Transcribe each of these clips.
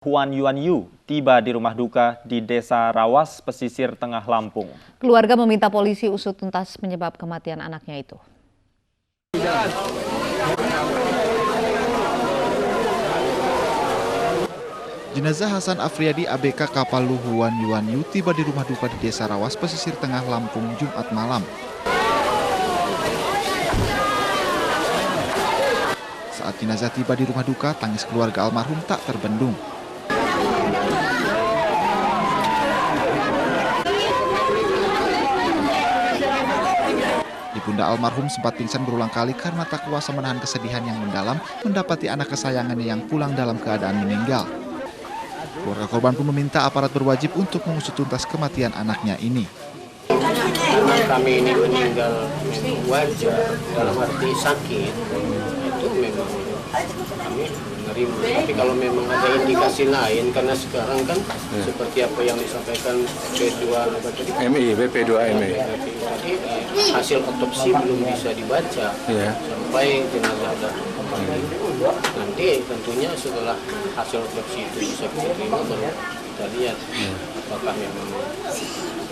Huan Yuan Yu tiba di rumah duka di Desa Rawas, pesisir tengah Lampung. Keluarga meminta polisi usut tuntas penyebab kematian anaknya itu. Jenazah Hasan Afriyadi ABK Kapalu Huan Yuan Yu tiba di rumah duka di Desa Rawas, pesisir tengah Lampung, Jumat malam. Saat jenazah tiba di rumah duka, tangis keluarga almarhum tak terbendung. Ibunda almarhum sempat pingsan berulang kali karena tak kuasa menahan kesedihan yang mendalam mendapati anak kesayangannya yang pulang dalam keadaan meninggal. Keluarga korban pun meminta aparat berwajib untuk mengusut tuntas kematian anaknya ini. Anak kami ini meninggal memang wajar, dalam arti sakit, itu memang kami menerima. Tapi kalau memang ada indikasi lain, karena sekarang kan seperti apa yang disampaikan BP2MI tadi, hasil otopsi belum bisa dibaca sampai jenazah sudah kembali. Nanti tentunya setelah hasil otopsi itu bisa kita terima, baru kita lihat apakah memang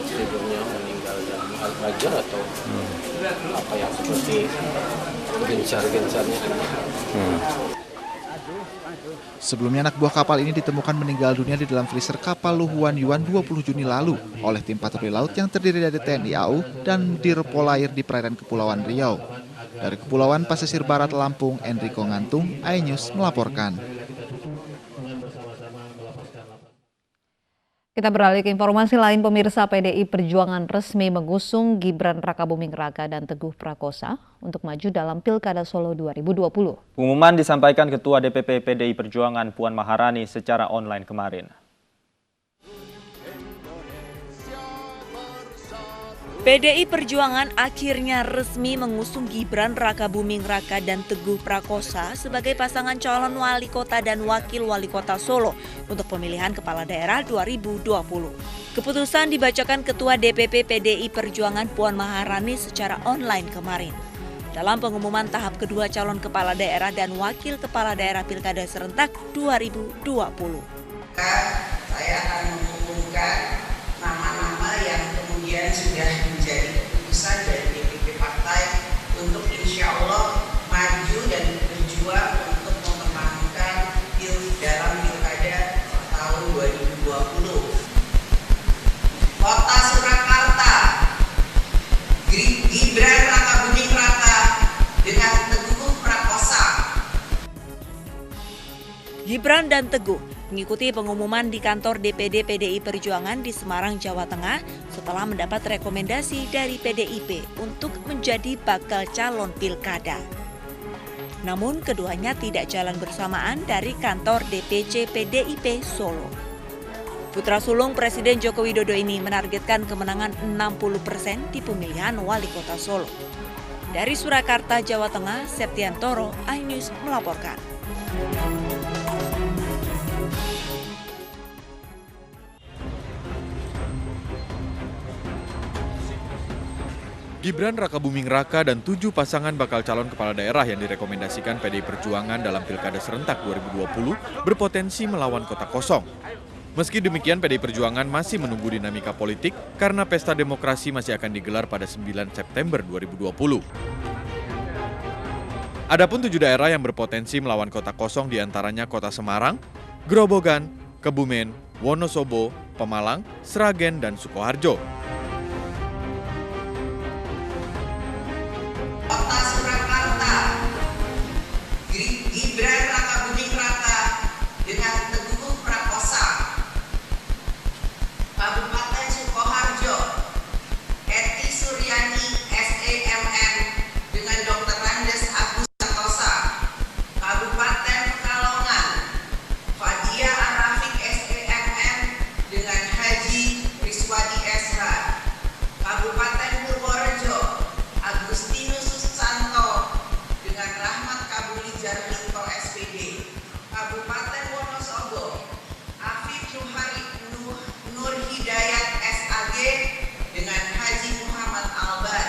tidurnya meninggal dan wajar atau apa yang seperti gencar-gencarnya. Sebelumnya anak buah kapal ini ditemukan meninggal dunia di dalam freezer kapal Huan Yuan 20 Juni lalu oleh tim patroli laut yang terdiri dari TNI AU dan Dirpolair di perairan Kepulauan Riau. Dari Kepulauan Pesisir Barat Lampung, Enrico Ngantung, iNews melaporkan. Kita beralih ke informasi lain, pemirsa. PDI Perjuangan resmi mengusung Gibran Rakabuming Raka dan Teguh Prakosa untuk maju dalam Pilkada Solo 2020. Pengumuman disampaikan Ketua DPP PDI Perjuangan Puan Maharani secara online kemarin. PDI Perjuangan akhirnya resmi mengusung Gibran Rakabuming Raka dan Teguh Prakosa sebagai pasangan calon wali kota dan wakil wali kota Solo untuk pemilihan kepala daerah 2020. Keputusan dibacakan Ketua DPP PDI Perjuangan Puan Maharani secara online kemarin. Dalam pengumuman tahap kedua calon kepala daerah dan wakil kepala daerah Pilkada Serentak 2020. Saya akan mengumumkan nama-nama yang kemudian sudah menjadi keputusan dari DPP partai untuk insya Allah maju dan berjuang untuk memenangkan dalam Pilkada tahun 2020. Kota Surakarta, Gibran Rakabuming Raka dengan Teguh Prakosa. Gibran dan Teguh mengikuti pengumuman di kantor DPD PDI Perjuangan di Semarang, Jawa Tengah setelah mendapat rekomendasi dari PDIP untuk menjadi bakal calon pilkada. Namun keduanya tidak jalan bersamaan dari kantor DPC PDIP Solo. Putra sulung Presiden Joko Widodo ini menargetkan kemenangan 60% di pemilihan wali kota Solo. Dari Surakarta, Jawa Tengah, Septiantoro, iNews melaporkan. Gibran Rakabuming Raka dan 7 pasangan bakal calon kepala daerah yang direkomendasikan PDI Perjuangan dalam Pilkada Serentak 2020 berpotensi melawan kota kosong. Meski demikian, PDI Perjuangan masih menunggu dinamika politik karena pesta demokrasi masih akan digelar pada 9 September 2020. Adapun 7 daerah yang berpotensi melawan kota kosong diantaranya Kota Semarang, Grobogan, Kebumen, Wonosobo, Pemalang, Sragen, dan Sukoharjo. Kota Surakarta, Gibran Rakabuming Raka dengan Teguh Prakosa. Kabupaten Sukoharjo, Eti Suryani SEMN dengan Dr. Andes Agus Santosa. Kabupaten Pekalongan, Fadia Arafik SEMN dengan Haji Riswadi Esra. Kabupaten Purworejo, Agustinus Susanto dengan Rahmat Kabuli Jarminto SPD. Kabupaten Wonosobo, Afif Nur Hidayat SAG dengan Haji Muhammad Albar.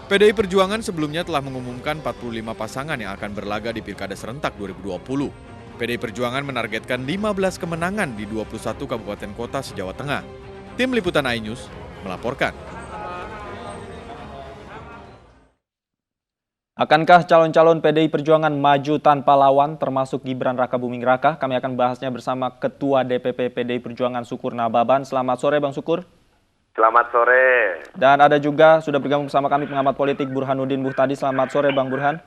PDI Perjuangan sebelumnya telah mengumumkan 45 pasangan yang akan berlaga di Pilkada Serentak 2020. PDI Perjuangan menargetkan 15 kemenangan di 21 kabupaten kota se-Jawa Tengah. Tim Liputan iNews melaporkan. Akankah calon-calon PDI Perjuangan maju tanpa lawan termasuk Gibran Rakabuming Raka? Kami akan bahasnya bersama Ketua DPP PDI Perjuangan Sukur Nababan. Selamat sore Bang Sukur. Selamat sore. Dan ada juga sudah bergabung bersama kami pengamat politik Burhanuddin Muhtadi. Selamat sore Bang Burhan.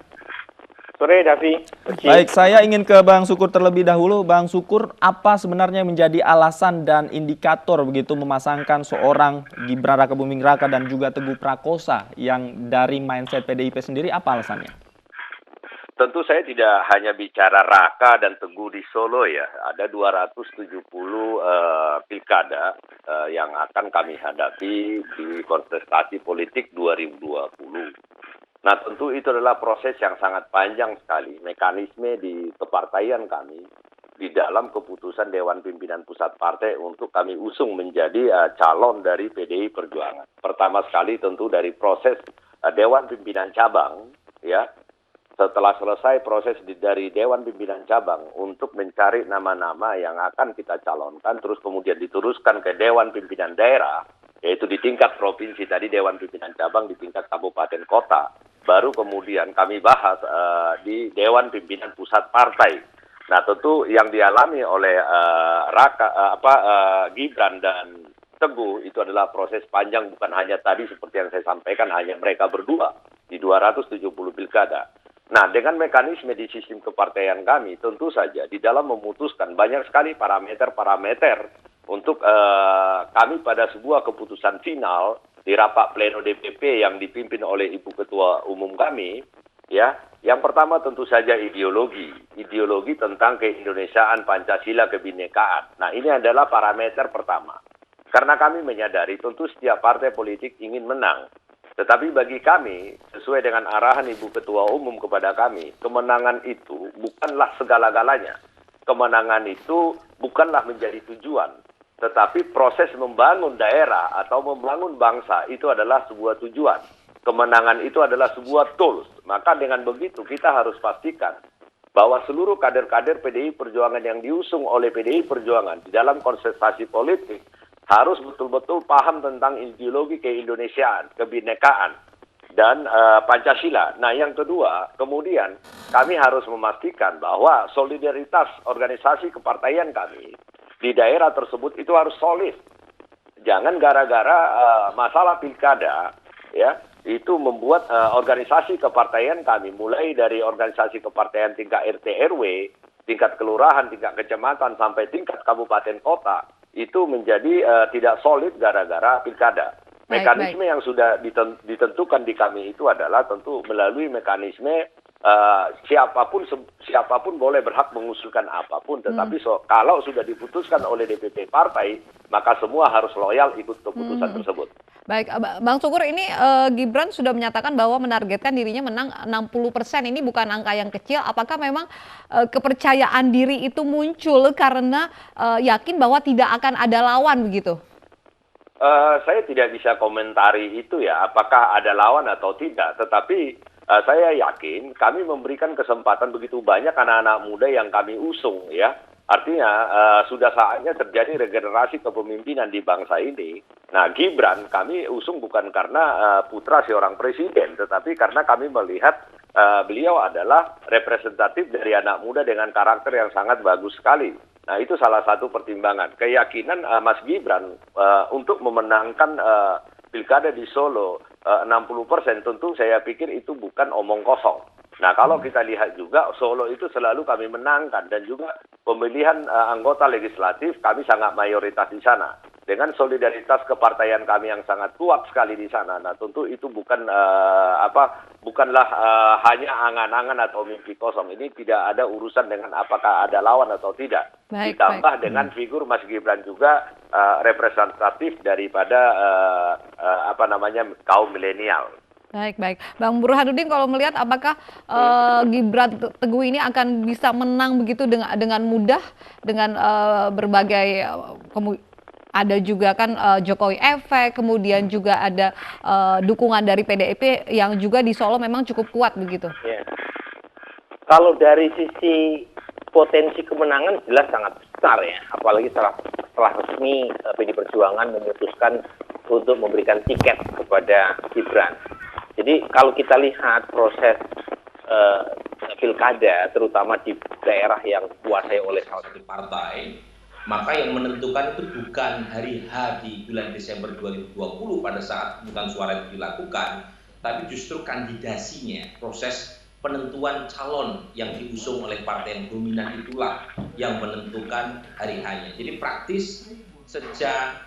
Sore Davi. Baik, saya ingin ke Bang Sukur terlebih dahulu. Bang Sukur, apa sebenarnya menjadi alasan dan indikator begitu memasangkan seorang Gibran Rakabuming Raka dan juga Teguh Prakosa yang dari mindset PDIP sendiri, apa alasannya? Tentu saya tidak hanya bicara Raka dan Teguh di Solo ya. Ada 270 pilkada yang akan kami hadapi di kontestasi politik 2020. Nah tentu itu adalah proses yang sangat panjang sekali. Mekanisme di kepartaian kami di dalam keputusan Dewan Pimpinan Pusat Partai untuk kami usung menjadi calon dari PDI Perjuangan. Pertama sekali tentu dari proses Dewan Pimpinan Cabang, ya. Setelah selesai proses dari Dewan Pimpinan Cabang untuk mencari nama-nama yang akan kita calonkan, terus kemudian diteruskan ke Dewan Pimpinan Daerah, yaitu di tingkat provinsi tadi Dewan Pimpinan Cabang, di tingkat kabupaten kota. Baru kemudian kami bahas di Dewan Pimpinan Pusat Partai. Nah tentu yang dialami oleh Gibran dan Teguh itu adalah proses panjang, bukan hanya tadi seperti yang saya sampaikan, hanya mereka berdua di 270 pilkada. Nah dengan mekanisme di sistem kepartaian kami tentu saja di dalam memutuskan banyak sekali parameter-parameter untuk kami pada sebuah keputusan final di rapat pleno DPP yang dipimpin oleh Ibu Ketua Umum kami, ya, yang pertama tentu saja ideologi tentang keindonesiaan, Pancasila, kebinekaan. Nah ini adalah parameter pertama. Karena kami menyadari tentu setiap partai politik ingin menang. Tetapi bagi kami, sesuai dengan arahan Ibu Ketua Umum kepada kami, kemenangan itu bukanlah segala-galanya. Kemenangan itu bukanlah menjadi tujuan. Tetapi proses membangun daerah atau membangun bangsa itu adalah sebuah tujuan. Kemenangan itu adalah sebuah tools. Maka dengan begitu kita harus pastikan bahwa seluruh kader-kader PDI Perjuangan yang diusung oleh PDI Perjuangan di dalam kontestasi politik harus betul-betul paham tentang ideologi keindonesiaan, kebinekaan, dan Pancasila. Nah yang kedua, kemudian kami harus memastikan bahwa solidaritas organisasi kepartaian kami di daerah tersebut itu harus solid. Jangan gara-gara masalah pilkada ya itu membuat organisasi kepartaian kami mulai dari organisasi kepartaian tingkat RT RW, tingkat kelurahan, tingkat kecamatan sampai tingkat kabupaten kota itu menjadi tidak solid gara-gara pilkada. Mekanisme yang sudah ditentukan di kami itu adalah tentu melalui mekanisme siapapun boleh berhak mengusulkan apapun, tetapi kalau sudah diputuskan oleh DPP partai, maka semua harus loyal ikut keputusan tersebut. Baik, Bang Sukur, ini Gibran sudah menyatakan bahwa menargetkan dirinya menang 60%. Ini bukan angka yang kecil. Apakah memang kepercayaan diri itu muncul karena yakin bahwa tidak akan ada lawan begitu? Saya tidak bisa komentari itu ya, apakah ada lawan atau tidak. Tetapi saya yakin kami memberikan kesempatan begitu banyak anak-anak muda yang kami usung ya. Artinya sudah saatnya terjadi regenerasi kepemimpinan di bangsa ini. Nah Gibran kami usung bukan karena putra seorang presiden, tetapi karena kami melihat beliau adalah representatif dari anak muda dengan karakter yang sangat bagus sekali. Nah itu salah satu pertimbangan. Keyakinan Mas Gibran untuk memenangkan pilkada di Solo 60%, tentu saya pikir itu bukan omong kosong. Nah kalau kita lihat juga Solo itu selalu kami menangkan dan juga pemilihan anggota legislatif kami sangat mayoritas di sana. Dengan solidaritas kepartaian kami yang sangat kuat sekali di sana. Nah tentu itu bukanlah hanya angan-angan atau mimpi kosong. Ini tidak ada urusan dengan apakah ada lawan atau tidak. Ditambah dengan figur Mas Gibran juga representatif daripada kaum milenial. Baik. Bang Burhanuddin, kalau melihat apakah Gibran Teguh ini akan bisa menang begitu dengan mudah dengan berbagai ada juga kan Jokowi efek, kemudian juga ada dukungan dari PDIP yang juga di Solo memang cukup kuat begitu. Ya. Kalau dari sisi potensi kemenangan jelas sangat besar ya, apalagi setelah resmi PD Perjuangan memutuskan untuk memberikan tiket kepada Gibran. Jadi kalau kita lihat proses pilkada, terutama di daerah yang dikuasai oleh salah satu partai, maka yang menentukan itu bukan hari H di bulan Desember 2020 pada saat pemungutan suara itu dilakukan, tapi justru kandidasinya, proses penentuan calon yang diusung oleh partai yang dominan itulah yang menentukan hari H-nya. Jadi praktis sejak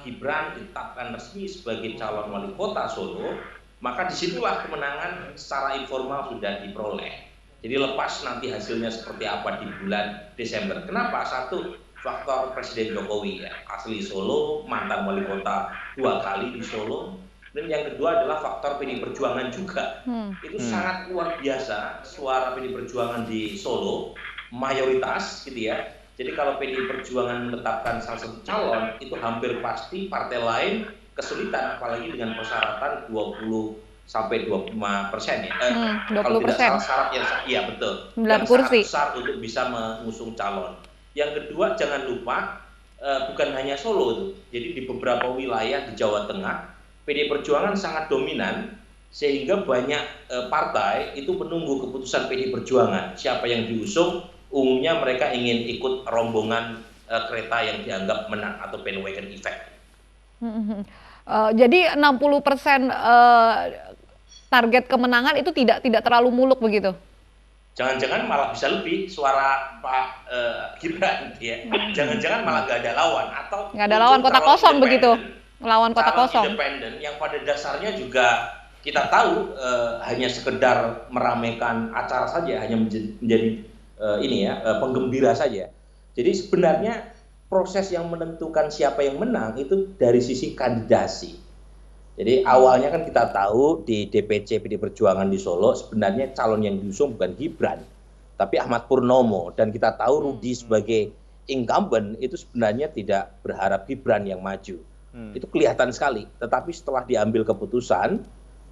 Gibran ditetapkan resmi sebagai calon wali kota Solo, maka disitulah kemenangan secara informal sudah diperoleh. Jadi lepas nanti hasilnya seperti apa di bulan Desember. Kenapa? Satu, faktor Presiden Jokowi ya, asli Solo, mantan wali kota 2 kali di Solo. Dan yang kedua adalah faktor PD Perjuangan juga. Itu sangat luar biasa suara PD Perjuangan di Solo, mayoritas gitu ya. Jadi kalau PD Perjuangan menetapkan salah satu calon, itu hampir pasti partai lain kesulitan, apalagi dengan persyaratan 20-25% ya. 20%. Kalau tidak salah syarat yang iya betul. 9 kursi. Besar untuk bisa mengusung calon. Yang kedua jangan lupa bukan hanya Solo itu. Jadi di beberapa wilayah di Jawa Tengah PD Perjuangan sangat dominan sehingga banyak partai itu menunggu keputusan PD Perjuangan. Siapa yang diusung, umumnya mereka ingin ikut rombongan kereta yang dianggap menang atau bandwagon effect. Jadi 60% target kemenangan itu tidak terlalu muluk begitu? Jangan-jangan malah bisa lebih suara Pak Gibran ya. Jangan-jangan malah nggak ada lawan atau nggak ada lawan, kota kosong begitu? Melawan kota kosong. Independen yang pada dasarnya juga kita tahu hanya sekedar meramaikan acara saja, hanya menjadi penggembira saja. Jadi sebenarnya proses yang menentukan siapa yang menang itu dari sisi kandidasi. Jadi awalnya kan kita tahu di DPC PD Perjuangan di Solo sebenarnya calon yang diusung bukan Gibran, tapi Ahmad Purnomo. Dan kita tahu Rudi sebagai incumbent itu sebenarnya tidak berharap Gibran yang maju. Itu kelihatan sekali. Tetapi setelah diambil keputusan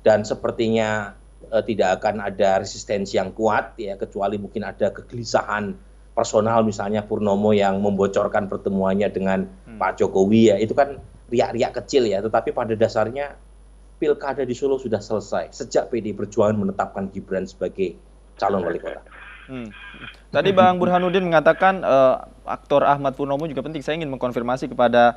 dan sepertinya tidak akan ada resistensi yang kuat ya, kecuali mungkin ada kegelisahan personal misalnya Purnomo yang membocorkan pertemuannya dengan Pak Jokowi ya, itu kan riak-riak kecil ya, tetapi pada dasarnya pilkada di Solo sudah selesai sejak PD Perjuangan menetapkan Gibran sebagai calon wali kota. Tadi Bang Burhanuddin mengatakan aktor Ahmad Purnomo juga penting. Saya ingin mengkonfirmasi kepada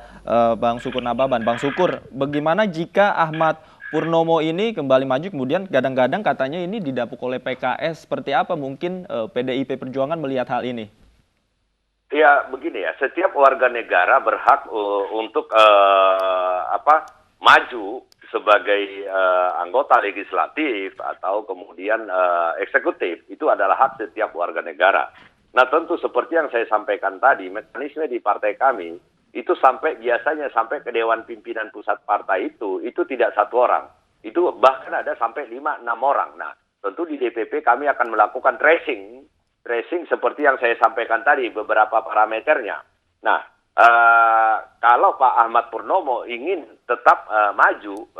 Bang Sukur Nababan. Bang Sukur, bagaimana jika Ahmad Purnomo ini kembali maju, kemudian kadang-kadang katanya ini didapuk oleh PKS, seperti apa mungkin PDIP Perjuangan melihat hal ini? Ya begini ya, setiap warga negara berhak untuk maju sebagai anggota legislatif atau kemudian eksekutif. Itu adalah hak setiap warga negara. Nah tentu seperti yang saya sampaikan tadi, mekanisme di partai kami itu biasanya sampai ke Dewan Pimpinan Pusat Partai itu tidak satu orang. Itu bahkan ada sampai 5-6 orang. Nah tentu di DPP kami akan melakukan tracing seperti yang saya sampaikan tadi, beberapa parameternya. Nah, kalau Pak Ahmad Purnomo ingin tetap maju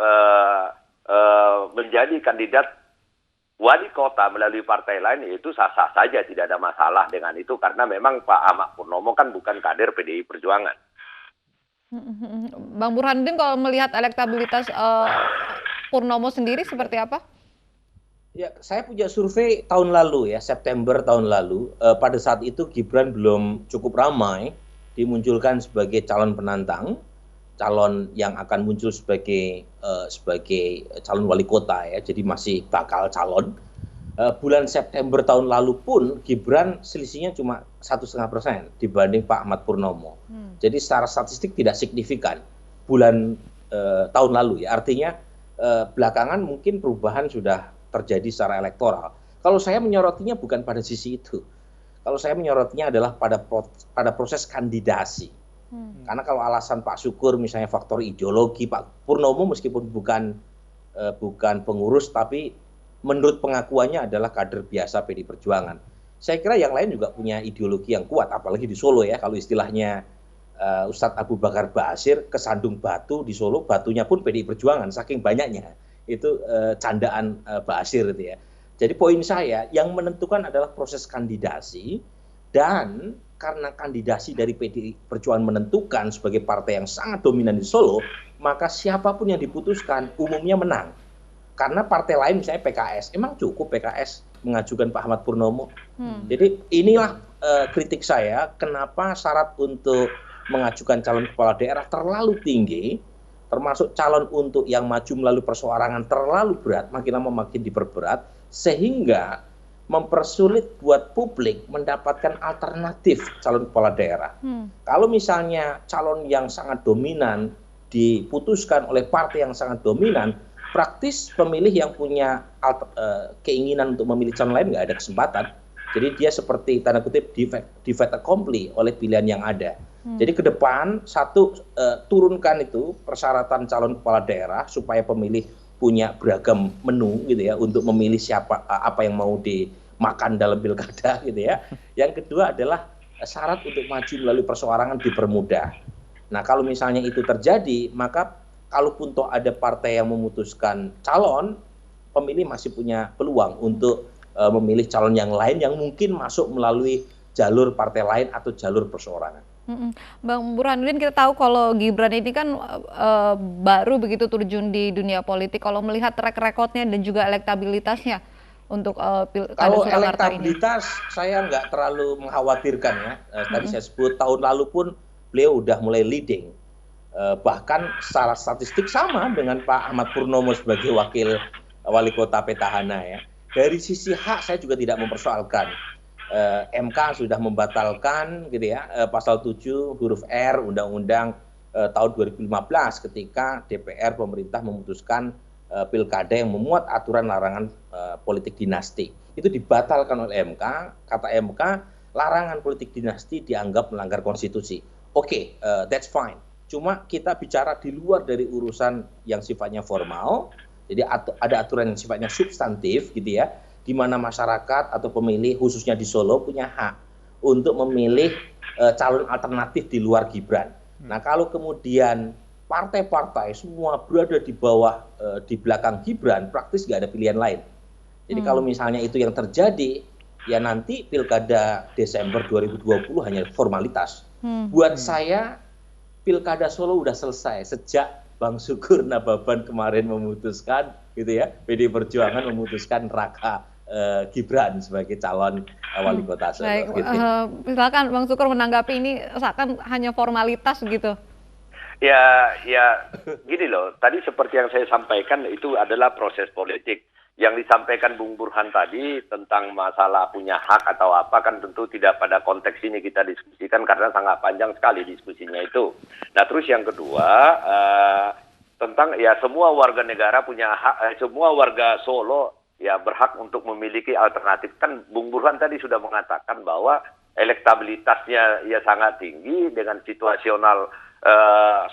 menjadi kandidat wali kota melalui partai lain, itu sah-sah saja, tidak ada masalah dengan itu, karena memang Pak Ahmad Purnomo kan bukan kader PDI Perjuangan. Bang Burhanuddin, kalau melihat elektabilitas Purnomo sendiri seperti apa? Ya, saya punya survei tahun lalu ya, September tahun lalu. Pada saat itu Gibran belum cukup ramai dimunculkan sebagai calon penantang, calon yang akan muncul sebagai calon wali kota ya, jadi masih bakal calon. Bulan September tahun lalu pun Gibran selisihnya cuma 1,5% dibanding Pak Ahmad Purnomo. Jadi secara statistik tidak signifikan bulan tahun lalu ya. Artinya belakangan mungkin perubahan sudah terjadi secara elektoral. Kalau saya menyorotinya bukan pada sisi itu. Kalau saya menyorotnya adalah pada proses kandidasi. Karena kalau alasan Pak Sukur misalnya faktor ideologi, Pak Purnomo meskipun bukan pengurus, tapi menurut pengakuannya adalah kader biasa PD Perjuangan. Saya kira yang lain juga punya ideologi yang kuat, apalagi di Solo ya. Kalau istilahnya Ustadz Abu Bakar Ba'asyir, kesandung batu di Solo, batunya pun PD Perjuangan, saking banyaknya. Itu candaan Ba'asyir itu ya. Jadi poin saya yang menentukan adalah proses kandidasi Dan karena kandidasi dari PDI Perjuangan menentukan sebagai partai yang sangat dominan di Solo, maka siapapun yang diputuskan umumnya menang. Karena partai lain misalnya PKS, emang cukup PKS mengajukan Pak Ahmad Purnomo. Jadi inilah kritik saya, kenapa syarat untuk mengajukan calon kepala daerah terlalu tinggi, termasuk calon untuk yang maju melalui perseorangan terlalu berat, makin lama makin diperberat, sehingga mempersulit buat publik mendapatkan alternatif calon kepala daerah. Kalau misalnya calon yang sangat dominan diputuskan oleh partai yang sangat dominan, praktis pemilih yang punya keinginan untuk memilih calon lain nggak ada kesempatan. Jadi dia seperti tanda kutip di fait accompli oleh pilihan yang ada. Jadi ke depan turunkan itu persyaratan calon kepala daerah supaya pemilih punya beragam menu gitu ya untuk memilih siapa apa yang mau dimakan dalam pilkada gitu ya. Yang kedua adalah syarat untuk maju melalui perseorangan dipermudah. Nah kalau misalnya itu terjadi, maka kalaupun toh ada partai yang memutuskan calon, pemilih masih punya peluang untuk memilih calon yang lain yang mungkin masuk melalui jalur partai lain atau jalur perseorangan. Bang Burhanuddin, kita tahu kalau Gibran ini kan baru begitu terjun di dunia politik. Kalau melihat track recordnya dan juga elektabilitasnya untuk pilkada kalau Surakarta ini. Elektabilitas saya nggak terlalu mengkhawatirkan ya. Tadi saya sebut tahun lalu pun beliau udah mulai leading. Bahkan secara statistik sama dengan Pak Ahmad Purnomo sebagai wakil wali kota petahana ya. Dari sisi hak saya juga tidak mempersoalkan. MK sudah membatalkan gitu ya pasal 7 huruf R Undang-Undang tahun 2015 ketika DPR pemerintah memutuskan pilkada yang memuat aturan larangan politik dinasti. Itu dibatalkan oleh MK. Kata MK, larangan politik dinasti dianggap melanggar konstitusi. Oke, that's fine. Cuma kita bicara di luar dari urusan yang sifatnya formal. Jadi ada aturan yang sifatnya substantif gitu ya, di mana masyarakat atau pemilih khususnya di Solo punya hak untuk memilih calon alternatif di luar Gibran. Nah kalau kemudian partai-partai semua berada di bawah di belakang Gibran, praktis nggak ada pilihan lain. Jadi kalau misalnya itu yang terjadi, ya nanti pilkada Desember 2020 hanya formalitas. Buat saya pilkada Solo udah selesai sejak Bang Sukur Nababan kemarin memutuskan gitu ya, PDI Perjuangan memutuskan Raka Gibran sebagai calon wali kota Solo. Baik, gitu. Misalkan Bang Sukur menanggapi ini seakan hanya formalitas gitu. Ya gini loh, tadi seperti yang saya sampaikan itu adalah proses politik. Yang disampaikan Bung Burhan tadi tentang masalah punya hak atau apa kan tentu tidak pada konteks ini kita diskusikan karena sangat panjang sekali diskusinya itu. Nah terus yang kedua tentang ya semua warga negara punya hak, semua warga Solo ya berhak untuk memiliki alternatif. Kan Bung Burhan tadi sudah mengatakan bahwa elektabilitasnya ya sangat tinggi dengan situasional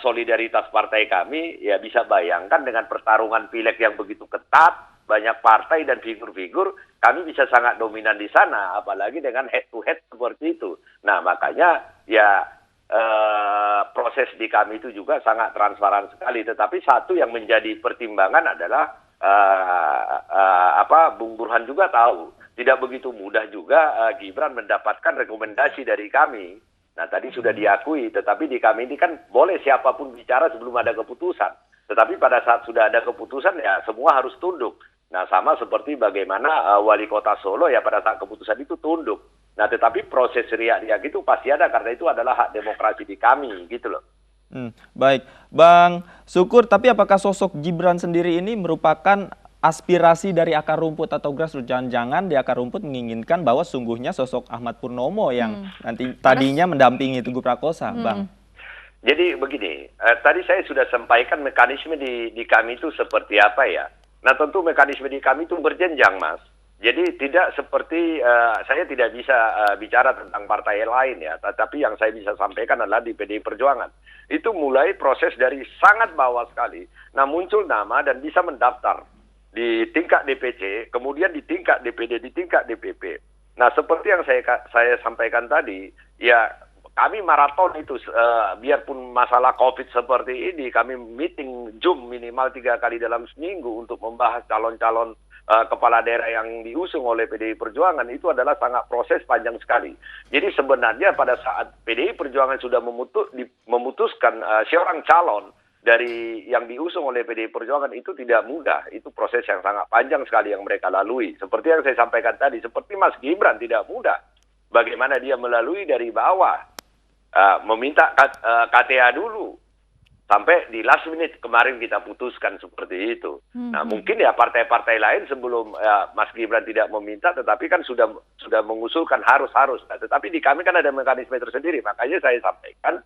solidaritas partai kami, ya bisa bayangkan dengan pertarungan pileg yang begitu ketat, banyak partai dan figur-figur, kami bisa sangat dominan di sana, apalagi dengan head to head seperti itu. Nah makanya ya proses di kami itu juga sangat transparan sekali. Tetapi satu yang menjadi pertimbangan adalah Bung Burhan juga tahu tidak begitu mudah juga Gibran mendapatkan rekomendasi dari kami. Nah tadi sudah diakui, tetapi di kami ini kan boleh siapapun bicara sebelum ada keputusan. Tetapi pada saat sudah ada keputusan ya semua harus tunduk. Nah sama seperti bagaimana wali kota Solo ya pada saat keputusan itu tunduk. Nah tetapi proses riak-riak itu pasti ada karena itu adalah hak demokrasi di kami gitu loh. Baik, Bang Sukur, tapi apakah sosok Gibran sendiri ini merupakan aspirasi dari akar rumput atau grassroots? Jangan-jangan di akar rumput menginginkan bahwa sungguhnya sosok Ahmad Purnomo yang nanti tadinya mendampingi Teguh Prakosa, Bang. Jadi begini, tadi saya sudah sampaikan mekanisme di kami itu seperti apa ya. Nah tentu mekanisme di kami itu berjenjang, Mas. Jadi tidak seperti, saya tidak bisa bicara tentang partai lain ya, tetapi yang saya bisa sampaikan adalah di PDI Perjuangan. Itu mulai proses dari sangat bawah sekali. Nah muncul nama dan bisa mendaftar di tingkat DPC, kemudian di tingkat DPD, di tingkat DPP. Nah seperti yang saya sampaikan tadi, ya kami maraton itu, biarpun masalah COVID seperti ini, kami meeting Zoom minimal 3 kali dalam seminggu untuk membahas calon-calon kepala daerah yang diusung oleh PDI Perjuangan itu adalah sangat proses panjang sekali. Jadi sebenarnya pada saat PDI Perjuangan sudah memutuskan seorang calon dari yang diusung oleh PDI Perjuangan itu tidak mudah. Itu proses yang sangat panjang sekali yang mereka lalui. Seperti yang saya sampaikan tadi, seperti Mas Gibran tidak mudah. Bagaimana dia melalui dari bawah, meminta KTA dulu. Sampai di last minute kemarin kita putuskan seperti itu. Nah mungkin ya partai-partai lain sebelum Mas Gibran tidak meminta, tetapi kan sudah mengusulkan harus. Nah, tetapi di kami kan ada mekanisme tersendiri. Makanya saya sampaikan,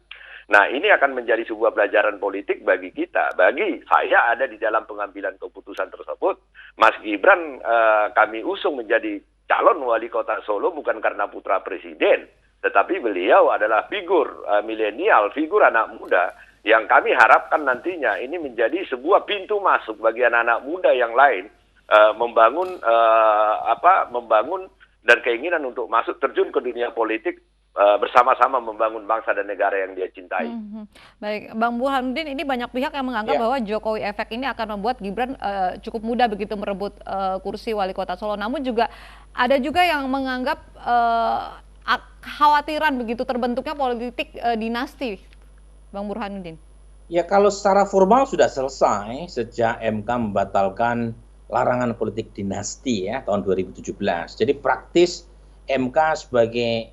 nah ini akan menjadi sebuah pelajaran politik bagi kita. Bagi saya ada di dalam pengambilan keputusan tersebut. Mas Gibran kami usung menjadi calon wali kota Solo bukan karena putra presiden, tetapi beliau adalah figur milenial, figur anak muda yang kami harapkan nantinya ini menjadi sebuah pintu masuk bagi anak-anak muda yang lain membangun dan keinginan untuk masuk terjun ke dunia politik bersama-sama membangun bangsa dan negara yang dia cintai. Baik, Bang Burhanuddin, ini banyak pihak yang menganggap bahwa Jokowi efek ini akan membuat Gibran cukup mudah begitu merebut kursi wali kota Solo. Namun juga ada juga yang menganggap kekhawatiran begitu terbentuknya politik dinasti. Bang Burhanuddin. Ya kalau secara formal sudah selesai sejak MK membatalkan larangan politik dinasti ya tahun 2017. Jadi praktis MK sebagai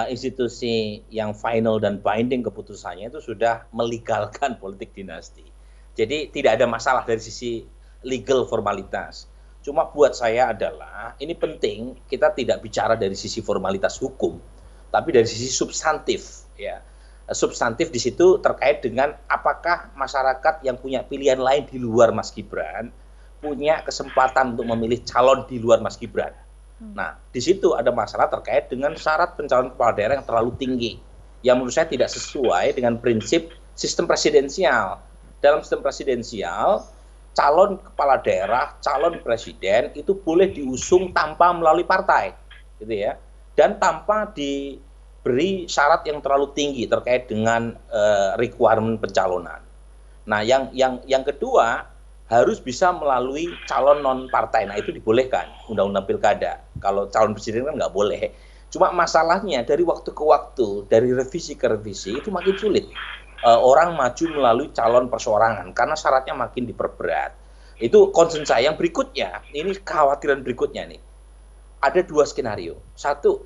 institusi yang final dan binding keputusannya itu sudah melegalkan politik dinasti. Jadi tidak ada masalah dari sisi legal formalitas. Cuma buat saya adalah ini penting kita tidak bicara dari sisi formalitas hukum, tapi dari sisi substantif ya. Substantif di situ terkait dengan apakah masyarakat yang punya pilihan lain di luar Mas Gibran punya kesempatan untuk memilih calon di luar Mas Gibran. Nah, di situ ada masalah terkait dengan syarat pencalonan kepala daerah yang terlalu tinggi, yang menurut saya tidak sesuai dengan prinsip sistem presidensial. Dalam sistem presidensial, calon kepala daerah, calon presiden itu boleh diusung tanpa melalui partai, gitu ya, dan tanpa diberi syarat yang terlalu tinggi terkait dengan requirement pencalonan. Nah, yang kedua harus bisa melalui calon non partai. Nah, itu dibolehkan undang-undang pilkada. Kalau calon presiden kan nggak boleh. Cuma masalahnya dari waktu ke waktu, dari revisi ke revisi itu makin sulit. Orang maju melalui calon perseorangan karena syaratnya makin diperberat. Itu concern saya. Yang berikutnya, ini kekhawatiran berikutnya nih. Ada dua skenario. Satu,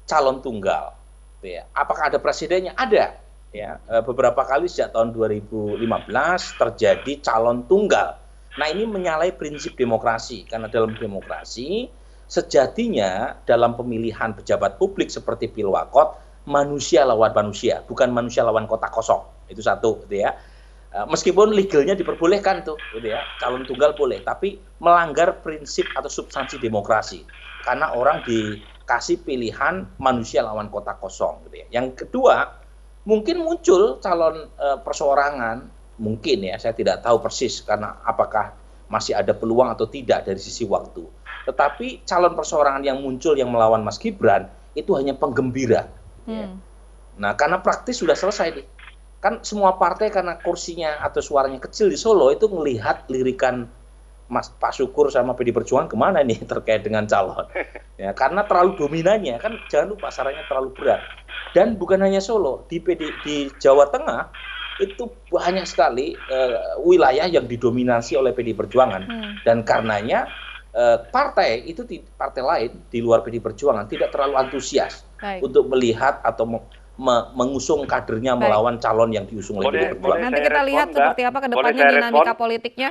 calon tunggal. Ya. Apakah ada presidennya? Ada. Ya, beberapa kali sejak tahun 2015 terjadi calon tunggal. Nah, ini menyalahi prinsip demokrasi karena dalam demokrasi sejatinya dalam pemilihan pejabat publik seperti pilwakot manusia lawan manusia, bukan manusia lawan kota kosong. Itu satu, gitu ya. Meskipun legalnya diperbolehkan tuh, gitu ya, calon tunggal boleh, tapi melanggar prinsip atau substansi demokrasi karena orang dikasih pilihan manusia lawan kota kosong, gitu ya. Yang kedua, mungkin muncul calon perseorangan, mungkin ya, saya tidak tahu persis karena apakah masih ada peluang atau tidak dari sisi waktu. Tetapi calon perseorangan yang muncul yang melawan Mas Gibran itu hanya penggembira. Ya. Nah, karena praktis sudah selesai nih. Kan semua partai karena kursinya atau suaranya kecil di Solo itu melihat lirikan Pak Syukur sama PD Perjuangan kemana nih terkait dengan calon. Ya, karena terlalu dominannya, kan jangan lupa syaratnya terlalu berat. Dan bukan hanya Solo, di Jawa Tengah itu banyak sekali wilayah yang didominasi oleh PD Perjuangan. Dan karenanya partai lain di luar PD Perjuangan tidak terlalu antusias untuk melihat atau mengusung kadernya melawan calon yang diusung oleh PD Perjuangan. Nanti kita lihat seperti apa ke depannya dinamika politiknya.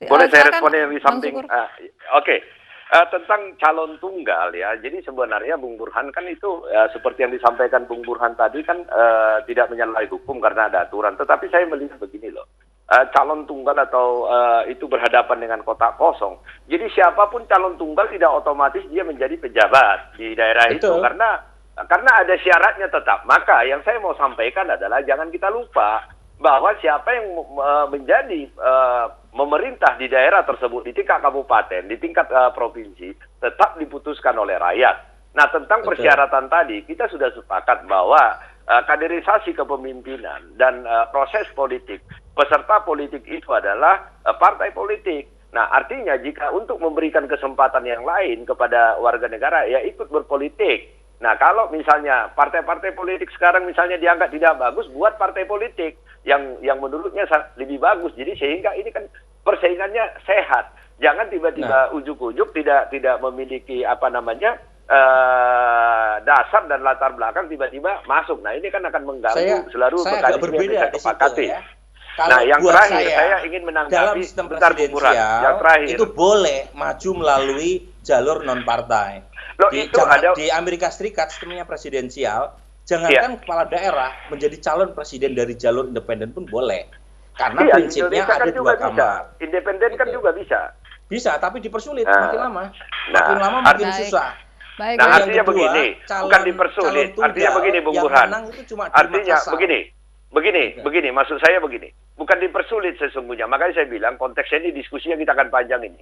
Boleh saya respon yang di samping? Oke. Tentang calon tunggal ya, jadi sebenarnya Bung Burhan kan itu seperti yang disampaikan Bung Burhan tadi kan tidak menyalahi hukum karena ada aturan. Tetapi saya melihat begini loh, calon tunggal atau itu berhadapan dengan kotak kosong. Jadi siapapun calon tunggal tidak otomatis dia menjadi pejabat di daerah itu karena ada syaratnya tetap. Maka yang saya mau sampaikan adalah jangan kita lupa bahwa siapa yang menjadi memerintah di daerah tersebut, di tingkat kabupaten, di tingkat provinsi, tetap diputuskan oleh rakyat. Nah, tentang persyaratan tadi, kita sudah sepakat bahwa kaderisasi kepemimpinan dan proses politik, peserta politik itu adalah partai politik. Nah, artinya jika untuk memberikan kesempatan yang lain kepada warga negara, ya ikut berpolitik. Nah, kalau misalnya partai-partai politik sekarang misalnya dianggap tidak bagus, buat partai politik yang menurutnya lebih bagus. Jadi sehingga ini kan persaingannya sehat. Jangan tiba-tiba ujuk-ujuk tidak memiliki dasar dan latar belakang tiba-tiba masuk. Nah, ini kan akan mengganggu seluruh mekanisme yang bisa kesepakati. Nah, yang terakhir saya ingin menanggapi dalam sistem presidensial itu boleh maju melalui jalur non partai. Di Amerika Serikat sistemnya presidensial, jangankan kepala daerah menjadi calon presiden dari jalur independen pun boleh. Karena prinsipnya ada dua kamar. Independen kan juga bisa. Bisa, tapi dipersulit makin lama. Makin lama makin susah. Baik, nah, artinya begini, bukan dipersulit. Artinya begini, Bung Burhan. Artinya begini, maksud saya begini. Bukan dipersulit sesungguhnya. Makanya saya bilang konteksnya ini diskusinya kita akan panjang ini.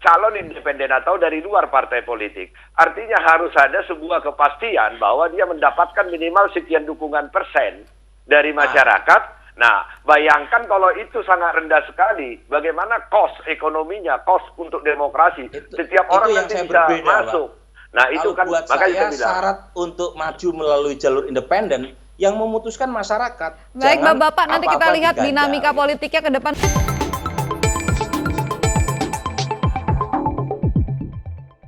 Calon independen atau dari luar partai politik. Artinya harus ada sebuah kepastian bahwa dia mendapatkan minimal sekian dukungan persen dari masyarakat. Nah, bayangkan kalau itu sangat rendah sekali, bagaimana cost ekonominya, cost untuk demokrasi. Setiap orang nanti bisa masuk. Nah, itu kan buat makanya saya bilang, syarat untuk maju melalui jalur independen yang memutuskan masyarakat. Baik, Bapak, nanti kita lihat dinamika politiknya ke depan.